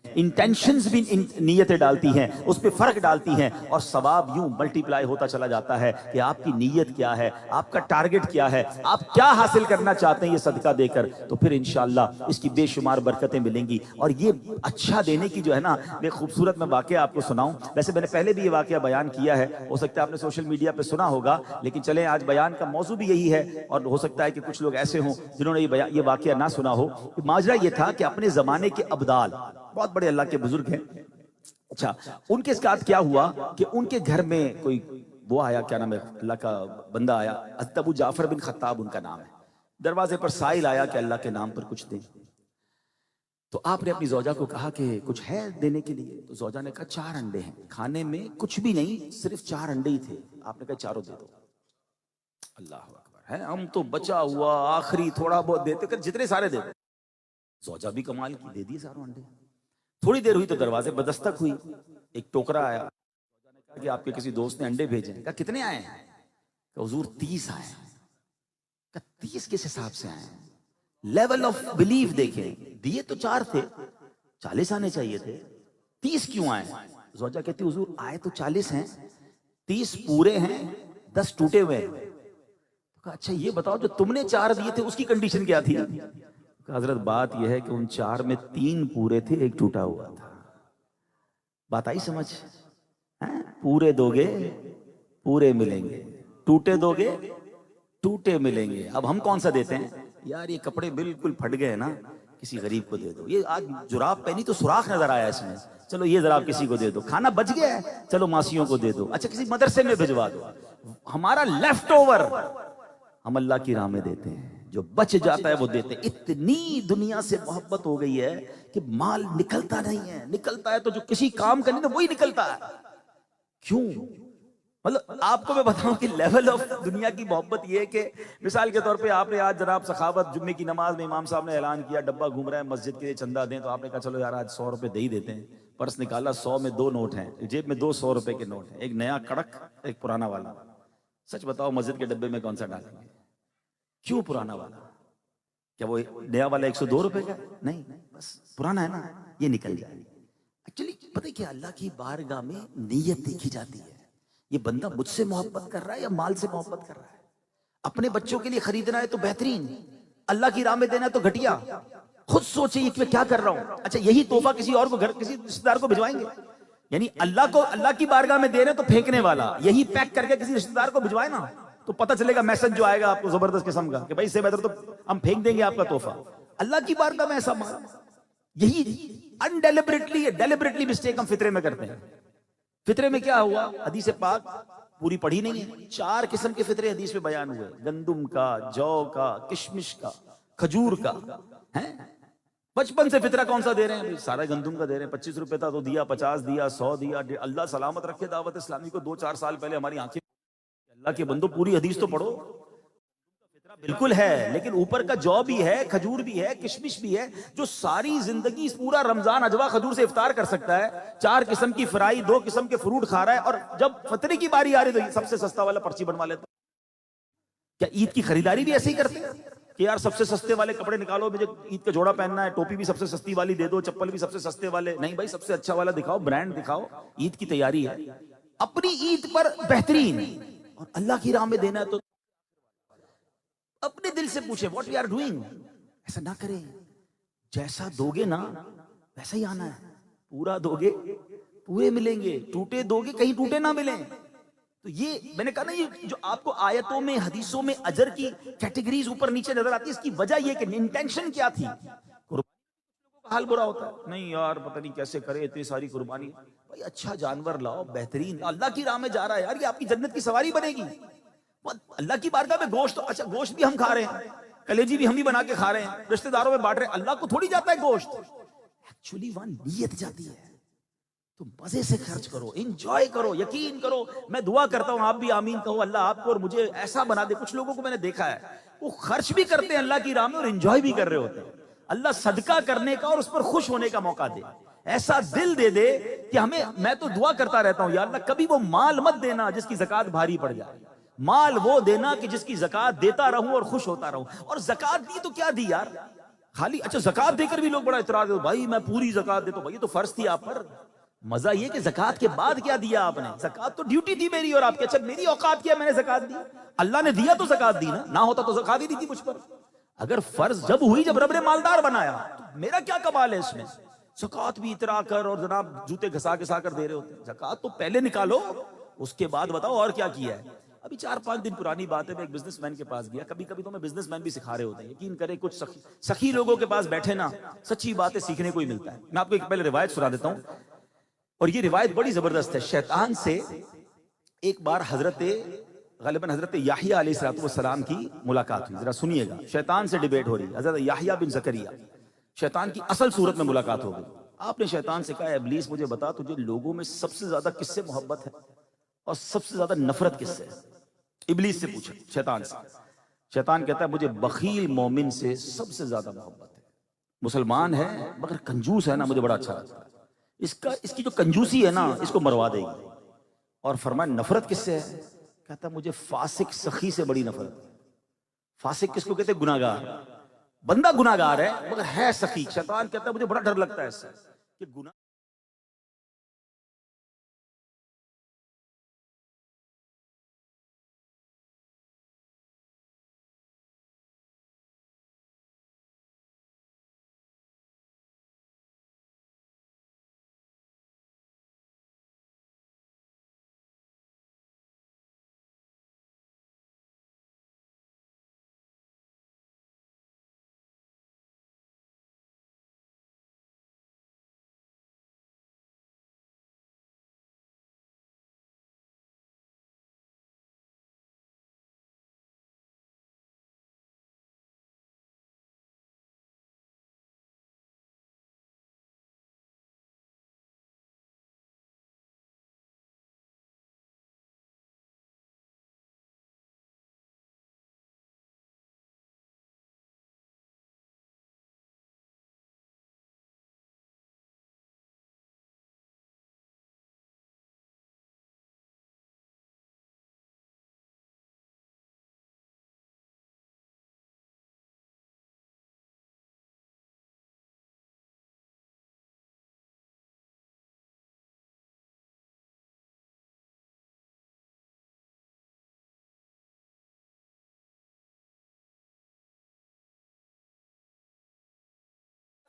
انٹینشنز بھی نیتیں ڈالتی ہیں، اس پہ فرق ڈالتی ہیں، اور ثواب یوں ملٹیپلائی ہوتا چلا جاتا ہے کہ آپ کی نیت کیا ہے، آپ کا ٹارگٹ کیا ہے، آپ کیا حاصل کرنا چاہتے ہیں یہ صدقہ دے کر. تو پھر انشاءاللہ اس کی بے شمار برکتیں ملیں گی. اور یہ اچھا دینے کی جو ہے نا، میں خوبصورت میں واقعہ آپ کو سناؤں. ویسے میں نے پہلے بھی یہ واقعہ بیان کیا ہے، ہو سکتا ہے آپ نے سوشل میڈیا پہ سنا ہوگا، لیکن چلیں آج بیان کا موضوع بھی یہی ہے. اور ہو سکتا ہے کہ کچھ لوگ ایسے ہوں جنہوں نے یہ واقعہ نہ سنا ہو. ماجرا یہ تھا کہ اپنے زمانے کے ابدال بہت بڑے اللہ کے بزرگ ہیں. اچھا ان کے ساتھ کیا ہوا کہ ان کے گھر میں کوئی وہ آیا، کیا نام ہے، اللہ کا بندہ آیا، حضرت ابو جعفر بن خطاب ان کا نام ہے. دروازے پر سائل آیا کہ اللہ کے نام پر کچھ دیں. تو آپ نے اپنی زوجہ کو کہا کہ کچھ ہے دینے کے لیے. تو زوجہ نے کہا 4 انڈے ہیں، کھانے میں کچھ بھی نہیں، صرف 4 انڈے ہی تھے. آپ نے کہا چاروں دے دو. اللہ اکبر ہے. ہم تو بچا ہوا آخری تھوڑا بہت دیتے کر جتنے سارے دے دو. زوجہ بھی کمال کی، دے دیے ساروں انڈے. تھوڑی دیر ہوئی تو دروازے پر دستک ہوئی. ایک ٹوکرا آیا. کہ آپ کے کسی دوست نے انڈے بھیجے، کہا کتنے آئے ہیں؟ کہ حضور 30 آئے ہیں۔ کہا 30 کس حساب سے آئے ہیں؟ لیول آف بلیف دیکھیں، دیے تو 4 تھے، 40 آنے چاہیے تھے، 30 کیوں آئے؟ زوجہ کہتی حضور آئے تو 40 ہیں، 30 پورے ہیں، 10 ٹوٹے ہوئے ہیں۔ کہا اچھا یہ بتاؤ جو تم نے 4 دیے تھے اس کی کنڈیشن کیا تھی؟ کہا حضرت بات یہ ہے کہ ان 4 میں 3 پورے تھے، 1 ٹوٹا ہوا تھا۔ بات آئی سمجھ؟ پورے دو گے پورے ملیں گے، ٹوٹے دو گے ٹوٹے ملیں گے۔ اب ہم کون سا دیتے ہیں؟ یار یہ کپڑے بالکل پھٹ گئے نا، کسی غریب کو دے دو۔ یہ آج جراب پہنی تو سوراخ نظر آیا اس میں، چلو یہ ذرا کسی کو دے دو۔ کھانا بچ گیا ہے، چلو ماسیوں کو دے دو۔ اچھا کسی مدرسے میں بھجوا دو۔ ہمارا لیفٹ اوور ہم اللہ کی راہ میں دیتے ہیں، جو بچ جاتا ہے وہ دیتے ہیں۔ اتنی دنیا سے محبت ہو گئی ہے کہ مال نکلتا نہیں ہے، نکلتا ہے تو جو کسی کام کرنے تو وہی نکلتا ہے۔ کیوں؟ مطلب آپ کو میں بتاؤں کہ لیول آف دنیا کی محبت یہ ہے کہ مثال کے طور پہ آپ نے آج جناب سخاوت جمعے کی نماز میں امام صاحب نے اعلان کیا ڈبہ گھوم رہا ہے مسجد کے لیے چندہ دیں، تو آپ نے کہا چلو یار آج 100 روپے دے ہی دیتے ہیں۔ پرس نکالا، 100 میں 2 نوٹ ہیں، جیب میں 2 100 روپے کے نوٹ ہیں، ایک نیا کڑک ایک پرانا والا۔ سچ بتاؤ مسجد کے ڈبے میں کون سا ڈالیں گے؟ کیوں پرانا والا؟ کیا وہ نیا والا 102 روپے کا؟ نہیں، بس پرانا ہے نا، یہ نکل جائے۔ ایکچولی پتہ کیا اللہ کی بارگاہ میں نیت دیکھی جاتی ہے، یہ بندہ مجھ سے محبت کر رہا ہے یا مال سے محبت کر رہا ہے۔ اپنے بچوں کے لیے خریدنا ہے تو بہترین، اللہ کی راہ میں دینا ہے تو گھٹیا۔ خود سوچیں کہ میں کیا کر رہا ہوں۔ اچھا یہی تحفہ کسی اور کو، گھر کسی رشتہ دار کو بھجوائیں گے؟ یعنی اللہ کی بارگاہ میں دے رہے تو پھینکنے والا، یہی پیک کر کے کسی رشتہ دار کو بھجوائے نا تو پتہ چلے گا میسج جو آئے گا آپ کو زبردست قسم کا کہ بھائی سے بہتر تو ہم پھینک دیں گے آپ کا تحفہ۔ اللہ کی بارگاہ میں ایسا مال، یہی ڈیلیبریٹلی مسٹیک ہم فطرے میں کرتے ہیں۔ فطرے میں کیا ہوا؟ حدیث پاک پوری پڑھی نہیں ہے، 4 قسم کے فطرے حدیث میں بیان ہوئے، گندم کا، جو کا، کشمش کا، کھجور کا۔ بچپن سے فطرہ کون سا دے رہے ہیں؟ سارا گندم کا دے رہے ہیں، 25 روپے تھا تو دیا، 50 دیا، 100 دیا۔ اللہ سلامت رکھے دعوت اسلامی کو 2-4 سال پہلے ہماری آنکھیں، اللہ کے بندو پوری حدیث تو پڑھو۔ بالکل ہے، لیکن اوپر کا جو بھی ہے، کھجور بھی ہے، کشمش بھی ہے، جو ساری زندگی پورا رمضان اجوا کھجور سے افطار کر سکتا ہے، 4 قسم کی فرائی، 2 قسم کے فروٹ کھا رہا ہے، اور جب فطرے کی باری آ رہی تو سب سے سستا والا پرچی بنوا لیتا۔ کیا عید کی خریداری بھی ایسے ہی کرتے ہیں کہ یار سب سے سستے والے کپڑے نکالو، مجھے عید کا جوڑا پہننا ہے، ٹوپی بھی سب سے سستی والی دے دو، چپل بھی سب سے سستے والے؟ نہیں بھائی، سب سے اچھا والا دکھاؤ، برانڈ دکھاؤ۔ عید کی تیاری ہے، اپنی عید پر بہترین، اور اللہ کی راہ میں دینا ہے تو اپنے دل سے پوچھیں واٹ وی آر ڈوئنگ۔ ایسا نہ کریں، جیسا دو گے نا ویسا ہی آنا ہے، پورا دو گے پورے ملیں گے، ٹوٹے دو گے کہیں ٹوٹے نہ ملیں۔ تو یہ میں نے کہا نا، یہ جو آپ کو آیتوں میں حدیثوں میں اجر کی کیٹیگریز اوپر نیچے نظر آتی ہے، اس کی وجہ یہ کہ انٹینشن کیا تھی۔ حال برا ہوتا ہے، نہیں یار پتہ نہیں کیسے کرے اتنی ساری قربانی، بھائی اچھا جانور لاؤ، بہترین، اللہ کی راہ میں جا رہا ہے یار، یہ آپ کی جنت کی سواری بنے گی۔ اللہ کی بارگاہ میں گوشت، اچھا گوشت بھی ہم کھا رہے ہیں، کلیجی بھی ہم ہی بنا کے کھا رہے ہیں، رشتہ داروں میں بانٹ رہے ہیں، اللہ کو تھوڑی جاتا ہے گوشت۔ ایکچولی وہاں نیت جاتی ہے، تو مزے سے خرچ کرو، انجوائے کرو، یقین کرو۔ میں دعا کرتا ہوں آپ بھی آمین کہو، اللہ آپ کو اور مجھے ایسا بنا دے۔ کچھ لوگوں کو میں نے دیکھا ہے وہ خرچ بھی کرتے ہیں اللہ کی راہ میں اور انجوائے بھی کر رہے ہوتے ہیں۔ اللہ صدقہ کرنے کا اور اس پر خوش ہونے کا موقع دے، ایسا دل دے دے کہ ہمیں، میں تو دعا کرتا رہتا ہوں یا اللہ کبھی وہ مال مت دینا جس کی زکوٰۃ بھاری پڑ جائے، مال وہ دینا کہ جس کی زکوٰۃ دیتا رہوں اور خوش ہوتا رہوں۔ اور زکوٰۃ دی تو کیا دی یار، خالی اچھا زکوٰۃ دے کر بھی لوگ بڑا اعتراض ہے، بھائی میں پوری زکوٰۃ دیتا ہوں، بھائی تو فرض تھی آپ پر۔ مزہ یہ کہ زکوٰۃ کے بعد کیا دیا آپ نے؟ زکوٰۃ تو ڈیوٹی تھی میری اور آپ کی، اچھا میری اوقات کیا میں نے زکوٰۃ دی؟ اللہ نے دیا تو زکوٰۃ دی نا، نہ ہوتا تو زکوٰۃ ہی نہیں تھی مجھ پر۔ اگر فرض جب ہوئی جب رب نے مالدار بنایا تو میرا کیا کمال ہے اس میں؟ زکوٰۃ بھی اترا کر اور جناب جوتے گھسا گھسا کر دے رہے ہوتے ہیں۔ زکوٰۃ تو پہلے نکالو، اس کے بعد بتاؤ اور کیا کیا ہے۔ ابھی 4-5 دن پرانی بات ہے، میں ایک بزنس مین کے پاس گیا، کبھی کبھی تو میں بزنس مین بھی سکھا رہے ہوتے ہیں، یقین کریں کچھ سخی لوگوں کے پاس بیٹھے نا سچی باتیں سیکھنے کو ہی ملتا ہے۔ میں آپ کو ایک پہلے روایت سنا دیتا ہوں، اور یہ روایت بڑی زبردست ہے۔ شیطان سے ایک بار غالباً حضرت یحییٰ علیہ السلام کی ملاقات ہوئی، ذرا سنیے گا۔ شیطان سے ڈیبیٹ ہو رہی ہے، حضرت یحییٰ بن زکریا، شیطان کی اصل صورت میں ملاقات ہو گئی۔ آپ نے شیطان سے کہا، اے ابلیس مجھے بتا تجھے لوگوں میں سب سے زیادہ کس سے محبت ہے اور سب سے زیادہ نفرت کس سے؟ ابلیس سے پوچھا شیطان سے۔ شیطان کہتا ہے مجھے بخیل مومن سے سب سے زیادہ محبت ہے، مسلمان ہے مگر کنجوس ہے نا، مجھے بڑا اچھا لگتا ہے، اس کی جو کنجوسی ہے نا اس کو مروا دے گی، اور فرمایا نفرت کس سے ہے؟ کہتا مجھے فاسق سخی سے بڑی نفرت ہے۔ فاسق کس کو کہتے ہیں؟ گناہگار۔ بندہ گناہگار ہے مگر ہے سخی۔ شیطان کہتا ہے مجھے بڑا ڈر لگتا ہے اس سے کہ گناہ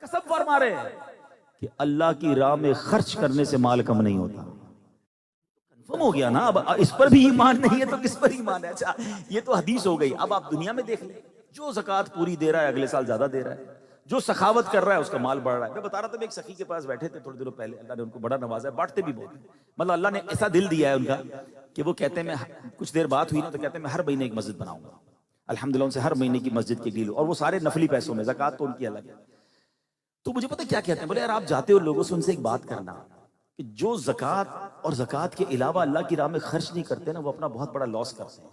قسم فرما رہے ہیں کہ اللہ کی راہ میں خرچ کرنے سے مال کم نہیں ہوتا۔ کنفرم ہو گیا نا، اب اس پر بھی ایمان نہیں ہے تو کس پر ایمان ہے؟ اچھا یہ تو حدیث ہو گئی، اب آپ دنیا میں دیکھ لیں، جو زکوٰۃ پوری دے رہا ہے اگلے سال زیادہ دے رہا ہے، جو سخاوت کر رہا ہے اس کا مال بڑھ رہا ہے۔ میں بتا رہا تھا، میں ایک سخی کے پاس بیٹھے تھے تھوڑے دنوں پہلے، اللہ نے ان کو بڑا نوازا ہے، بانٹتے بھی بہت ہیں۔ مطلب اللہ نے ایسا دل دیا ہے ان کا کہ وہ کہتے ہیں، میں کچھ دیر بات ہوئی نا تو کہتے ہیں میں ہر مہینے ایک مسجد بناؤں گا، الحمدللہ ان سے ہر مہینے کی مسجد کے ڈیل، اور وہ سارے نفلی پیسوں میں، زکوٰۃ تو ان کی الگ ہے۔ تو مجھے پتہ کیا کہتے ہیں، بولے یار آپ جاتے ہو لوگوں سے، ان سے ایک بات کرنا کہ جو زکوٰۃ اور زکوٰۃ کے علاوہ اللہ کی راہ میں خرچ نہیں کرتے نا، وہ اپنا بہت بڑا لاس کرتے ہیں۔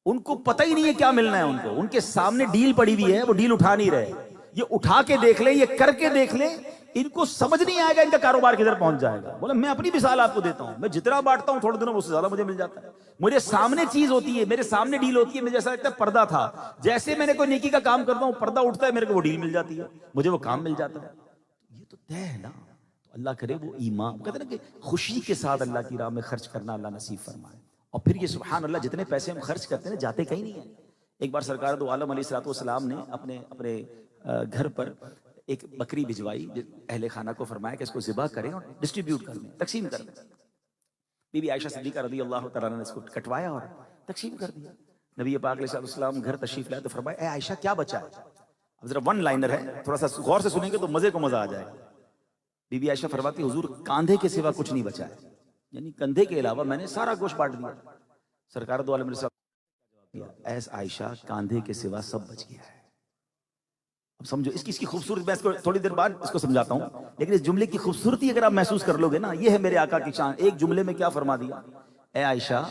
ان کو پتہ ہی نہیں ہے کیا ملنا ہے ان کو، ان کے سامنے ڈیل پڑی ہوئی ہے، وہ ڈیل اٹھا نہیں رہے۔ یہ اٹھا کے دیکھ لیں، یہ کر کے دیکھ لیں، ان کو سمجھ نہیں آئے گا ان کا کاروبار کدھر پہنچ جائے گا۔ بولا میں اپنی مثال آپ کو دیتا ہوں، میں جتنا بانٹتا ہوں تھوڑے دنوں میں اس سے زیادہ مجھے مل جاتا ہے۔ مجھے سامنے چیز ہوتی ہے، میرے سامنے ڈیل ہوتی ہے، مجھے ایسا لگتا ہے پردہ تھا، جیسے میں نے کوئی نیکی کا کام کرتا ہوں پردہ اٹھتا ہے، میرے کو وہ ڈیل مل جاتی ہے، مجھے وہ کام مل جاتا ہے۔ یہ تو طے ہے نا۔ تو اللہ کرے وہ ایمان، کہتے ہیں نا کہ خوشی کے ساتھ اللہ کی راہ میں خرچ کرنا اللہ نصیب فرمائے۔ اور پھر یہ سبحان اللہ جتنے پیسے ہم خرچ کرتے ہیں جاتے کہیں نہیں ہیں۔ ایک بار سرکار دو عالم علیہ الصلوۃ والسلام نے اپنے گھر پر ایک بکری بھجوائی، اہل خانہ کو فرمایا کہ اس کو ذبح کریں اور ڈسٹریبیوٹ کر دیں، تقسیم کر دیں۔ بی بی عائشہ صدیقہ رضی اللہ تعالیٰ نے اس کو کٹوایا اور تقسیم کر دیا۔ نبی پاک علیہ السلام گھر تشریف لائے تو فرمایا اے عائشہ کیا بچا ہے؟ اب ذرا ون لائنر ہے، تھوڑا سا غور سے سنیں گے تو مزے کو مزہ آ جائے گا۔ بی بی عائشہ فرماتی حضور کاندھے کے سوا کچھ نہیں بچا ہے، یعنی کندھے کے علاوہ میں نے سارا گوشت بانٹ دیا۔ سرکار دو عالم نے ایس عائشہ کاندھے کے سوا سب بچ گیا ہے۔ اب سمجھو اس کی خوبصورتی، میں اس کو تھوڑی دیر بعد اس کو سمجھاتا ہوں، لیکن اس جملے کی خوبصورتی اگر آپ محسوس کر لو گے نا، یہ ہے میرے آقا کی شان۔ ایک جملے میں کیا فرما دیا، اے عائشہ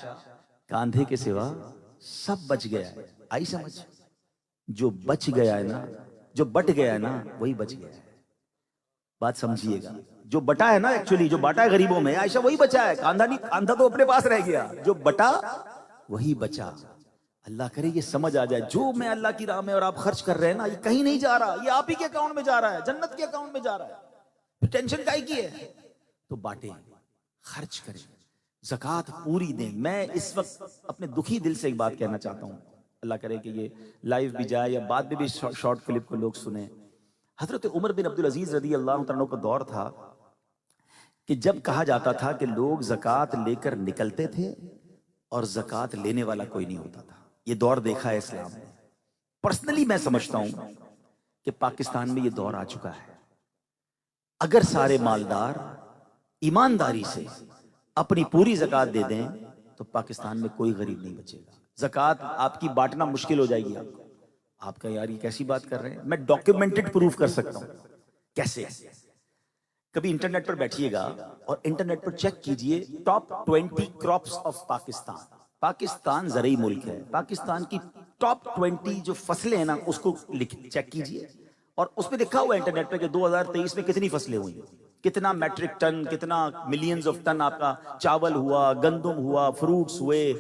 کاندھے کے سوا سب بچ گیا ہے۔ آئی سمجھ؟ جو بچ گیا ہے نا، جو بٹ گیا ہے نا وہی بچ گیا ہے۔ بات سمجھیے گا، جو بٹا ہے نا، ایکچولی جو بٹا ہے غریبوں میں، عائشہ وہی بچا ہے، کاندھا نہیں، کاندھا تو اپنے پاس رہ گیا، جو بٹا وہی بچا۔ اللہ کرے یہ سمجھ آ جائے، جو میں اللہ کی راہ میں اور آپ خرچ کر رہے ہیں نا، یہ کہیں نہیں جا رہا، یہ آپ ہی کے اکاؤنٹ میں جا رہا ہے، جنت کے اکاؤنٹ میں جا رہا ہے، پھر ٹینشن کائی کی ہے؟ تو بانٹیں، خرچ کریں، زکوٰۃ پوری دیں۔ میں اس وقت اپنے دکھی دل سے ایک بات کہنا چاہتا ہوں، اللہ کرے کہ یہ لائیو بھی جائے یا بعد میں بھی شارٹ کلپ کو لوگ سنیں۔ حضرت عمر بن عبدالعزیز رضی اللہ عنہ کا دور تھا کہ جب کہا جاتا تھا کہ لوگ زکوٰۃ لے کر نکلتے تھے اور زکوٰۃ لینے والا کوئی نہیں ہوتا تھا۔ یہ دور دیکھا ہے اسلام نے۔ پرسنلی میں سمجھتا ہوں کہ پاکستان میں یہ دور آ چکا ہے۔ اگر سارے مالدار ایمانداری سے اپنی پوری زکوٰۃ دے دیں تو پاکستان میں کوئی غریب نہیں بچے گا۔ زکوٰۃ آپ کی بانٹنا مشکل ہو جائے گی آپ کو۔ آپ کا یار یہ کیسی بات کر رہے ہیں؟ میں ڈاکیومنٹڈ پروف کر سکتا ہوں۔ کیسے؟ کبھی انٹرنیٹ پر بیٹھیے گا اور انٹرنیٹ پر چیک کیجئے top 20 crops of Pakistan. Pakistan زرعی ملک ہے، پاکستان کی ٹاپ 20 جو فصلیں ہیں نا اس کو چیک کیجئے، اور اس پہ لکھا ہوا ہے انٹرنیٹ پہ کہ 2023 میں کتنی فصلیں ہوئی، کتنا میٹرک ٹن، کتنا ملینز آف ٹن آپ کا چاول ہوا، گندم ہوا، فروٹس ہوئے،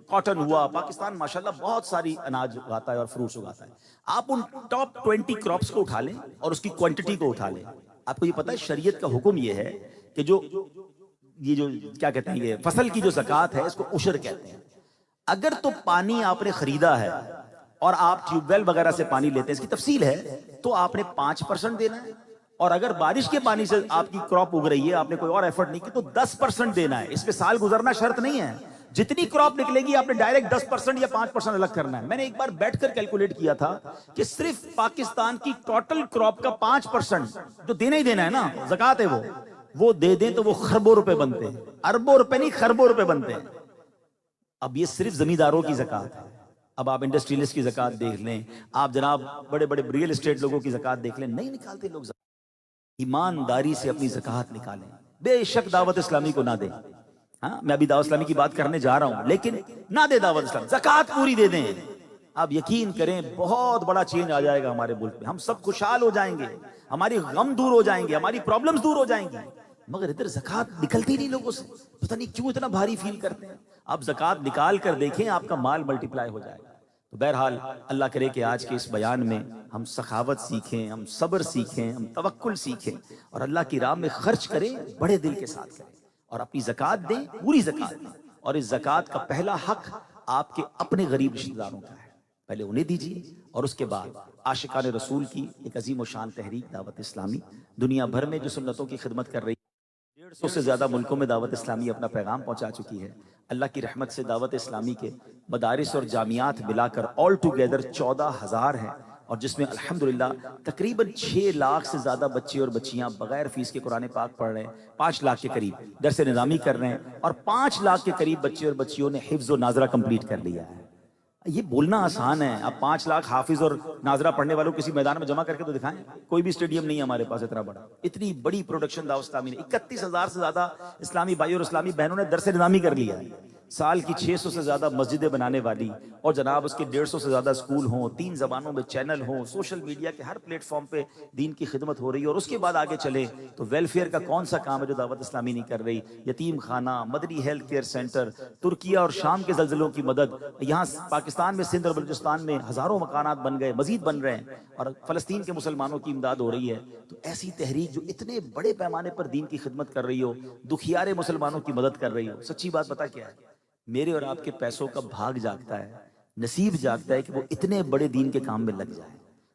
کاٹن ہوا. پاکستان ماشاءاللہ بہت ساری اناج اگاتا ہے اور فروٹس اگاتا ہے. آپ ان ٹاپ 20 کراپس کو اٹھا لیں اور اس کی کوانٹٹی کو اٹھا لیں. آپ کو یہ پتا ہے شریعت کا حکم یہ ہے کہ یہ جو کیا کہتے ہیں، یہ فصل کی جو زکوٰۃ ہے اس کو عشر کہتے ہیں. اگر تو پانی آپ نے خریدا ہے اور آپ ٹیوب ویل وغیرہ سے پانی لیتے ہیں، اس کی تفصیل ہے، تو آپ نے 5% دینا ہے. اور اگر بارش کے پانی سے آپ کی کراپ اگ رہی ہے، آپ نے کوئی اور ایفرٹ نہیں کی، تو 10% دینا ہے. اس پہ سال گزرنا شرط نہیں ہے. جتنی کراپ نکلے گی آپ نے ڈائریکٹ 10% یا 5% الگ کرنا ہے. میں نے ایک بار بیٹھ کر کیلکولیٹ کیا تھا کہ صرف پاکستان کی ٹوٹل کراپ کا 5% جو دینا ہی دینا ہے نا، زکوٰۃ ہے، وہ دے دیں تو وہ خربوں روپے بنتے ہیں. اربوں روپے نہیں، خربوں روپے بنتے ہیں. اب یہ صرف زمینداروں کی زکوٰۃ ہے. اب آپ انڈسٹریلسٹ کی زکوٰۃ دیکھ لیں، آپ جناب بڑے بڑے ریئل اسٹیٹ لوگوں کی زکوٰۃ دیکھ لیں، نہیں نکالتے لوگ زکوٰۃ. ایمانداری سے اپنی زکوٰۃ نکالیں. بے شک دعوت اسلامی کو نہ دیں. ہاں، میں ابھی دعوت اسلامی کی بات کرنے جا رہا ہوں، لیکن نہ دے دعوت اسلامی، زکوٰۃ پوری دے دیں. آپ یقین کریں بہت بڑا چینج آ جائے گا ہمارے ملک میں. ہم سب خوشحال ہو جائیں گے، ہماری غم دور ہو جائیں گے، ہماری پرابلمز دور ہو جائیں گی. مگر ادھر زکوٰۃ نکلتی نہیں لوگوں سے، پتہ نہیں کیوں اتنا بھاری فیل کرتے ہیں. آپ زکوٰۃ نکال کر دیکھیں، آپ کا مال ملٹیپلائی ہو جائے گا. تو بہرحال اللہ کرے کہ آج کے اس بیان میں ہم سخاوت سیکھیں، ہم صبر سیکھیں، ہم توکل سیکھیں، اور اللہ کی راہ میں خرچ کریں، بڑے دل کے ساتھ کریں، اور اپنی زکوٰۃ دیں، پوری زکوٰۃ دیں. اور اس زکوٰۃ کا پہلا حق آپ کے اپنے غریب رشتہ داروں کا ہے. پہلے انہیں دیجیے، اور اس کے بعد عاشقان رسول کی ایک عظیم و شان تحریک دعوت اسلامی دنیا بھر میں جو سنتوں کی خدمت کر رہی ہے، 150 سے زیادہ ملکوں میں دعوت اسلامی اپنا پیغام پہنچا چکی ہے. اللہ کی رحمت سے دعوت اسلامی کے مدارس اور جامعات ملا کر آل ٹوگیدر 14,000 ہیں، اور جس میں الحمدللہ تقریباً 6 لاکھ سے زیادہ بچے اور بچیاں بغیر فیس کے قرآن پاک پڑھ رہے ہیں. 5 لاکھ کے قریب درس نظامی کر رہے ہیں، اور 5 لاکھ کے قریب بچے اور بچیوں نے حفظ و ناظرہ کمپلیٹ کر لیا ہے. یہ بولنا آسان ہے. اب 5 لاکھ حافظ اور ناظرہ پڑھنے والوں کسی میدان میں جمع کر کے تو دکھائیں. کوئی بھی اسٹیڈیم نہیں ہے ہمارے پاس اتنا بڑا. اتنی بڑی پروڈکشن دعوت اسلامی نے، 31,000 سے زیادہ اسلامی بھائی اور اسلامی بہنوں نے درس نظامی کر لیا ہے. سال کی 600 سے زیادہ مسجدیں بنانے والی، اور جناب اس کے 150 سے زیادہ اسکول ہوں، 3 زبانوں میں چینل ہوں، سوشل میڈیا کے ہر پلیٹ فارم پہ دین کی خدمت ہو رہی ہے. اور اس کے بعد آگے چلے تو ویلفیئر کا کون سا کام ہے جو دعوت اسلامی نہیں کر رہی؟ یتیم خانہ، مدنی ہیلتھ کیئر سینٹر، ترکیہ اور شام کے زلزلوں کی مدد. یہاں پاکستان میں سندھ اور بلوچستان میں ہزاروں مکانات بن گئے، مزید بن رہے ہیں، اور فلسطین کے مسلمانوں کی امداد ہو رہی ہے. تو ایسی تحریک جو اتنے بڑے پیمانے پر دین کی خدمت کر رہی ہو، دکھیارے مسلمانوں کی مدد کر رہی ہو، سچی بات بتا کیا ہے؟ میرے اور آپ کے پیسوں کا بھاگ جاگتا ہے، نصیب جاگتا ہے کہ وہ اتنے بڑے دین کے کام میں لگ جائے.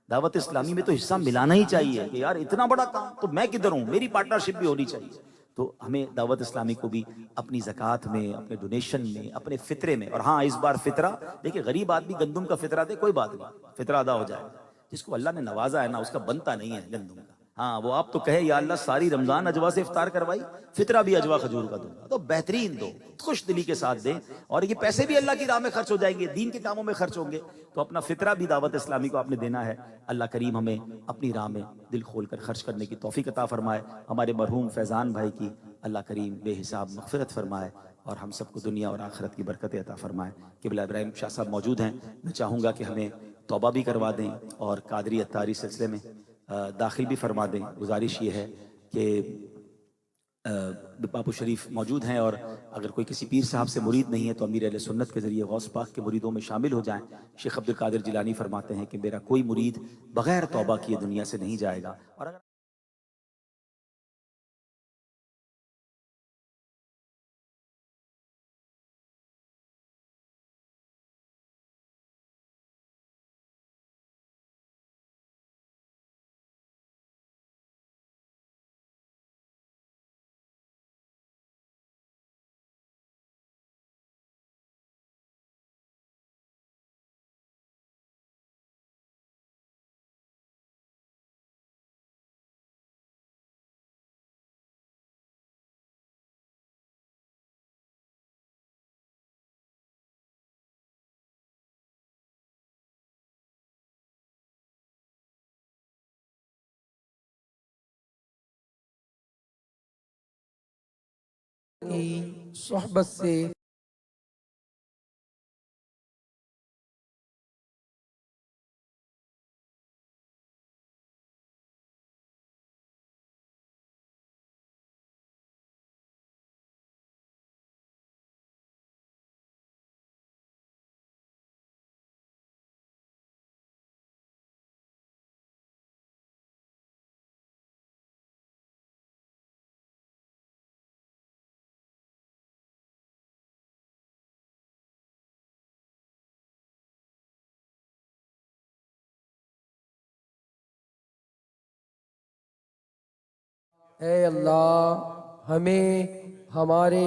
دعوت اسلامی میں تو حصہ ملانا ہی چاہیے کہ یار اتنا بڑا کام تو میں کدھر ہوں، میری پارٹنرشپ بھی ہونی چاہیے. تو ہمیں دعوت اسلامی کو بھی اپنی زکوٰۃ میں، اپنے ڈونیشن میں، اپنے فطرے میں، اور ہاں اس بار فطرہ دیکھیں، غریب آدمی گندم کا فطرہ دے کوئی بات نہیں، فطرہ ادا ہو جائے. جس کو اللہ نے نوازا ہے نا، اس کا بنتا نہیں ہے گندم کا. ہاں وہ آپ تو کہے یا اللہ ساری رمضان اجوا سے افطار کروائی، فطرہ بھی اجوا کھجور کا دوں گا، تو بہترین دو، خوش دلی کے ساتھ دیں. اور یہ پیسے بھی اللہ کی راہ میں خرچ ہو جائیں گے، دین کے کاموں میں خرچ ہوں گے. تو اپنا فطرہ بھی دعوت اسلامی کو آپ نے دینا ہے. اللہ کریم ہمیں اپنی راہ میں دل کھول کر خرچ کرنے کی توفیق عطا فرمائے. ہمارے مرحوم فیضان بھائی کی اللہ کریم بے حساب مغفرت فرمائے، اور ہم سب کو دنیا اور آخرت کی برکت عطا فرمائے. قبلہ ابراہیم شاہ صاحب موجود ہیں، میں چاہوں گا کہ ہمیں توبہ بھی کروا دیں اور قادری اتاری سلسلے میں داخل بھی فرما دیں. گزارش یہ ہے کہ باپو شریف موجود ہیں، اور اگر کوئی کسی پیر صاحب سے مرید نہیں ہے تو امیر اہل سنت کے ذریعے غوث پاک کے مریدوں میں شامل ہو جائیں. شیخ عبد القادر جیلانی فرماتے ہیں کہ میرا کوئی مرید بغیر توبہ کیے دنیا سے نہیں جائے گا. اور اگر کی صحبت سے اے اللہ ہمیں ہمارے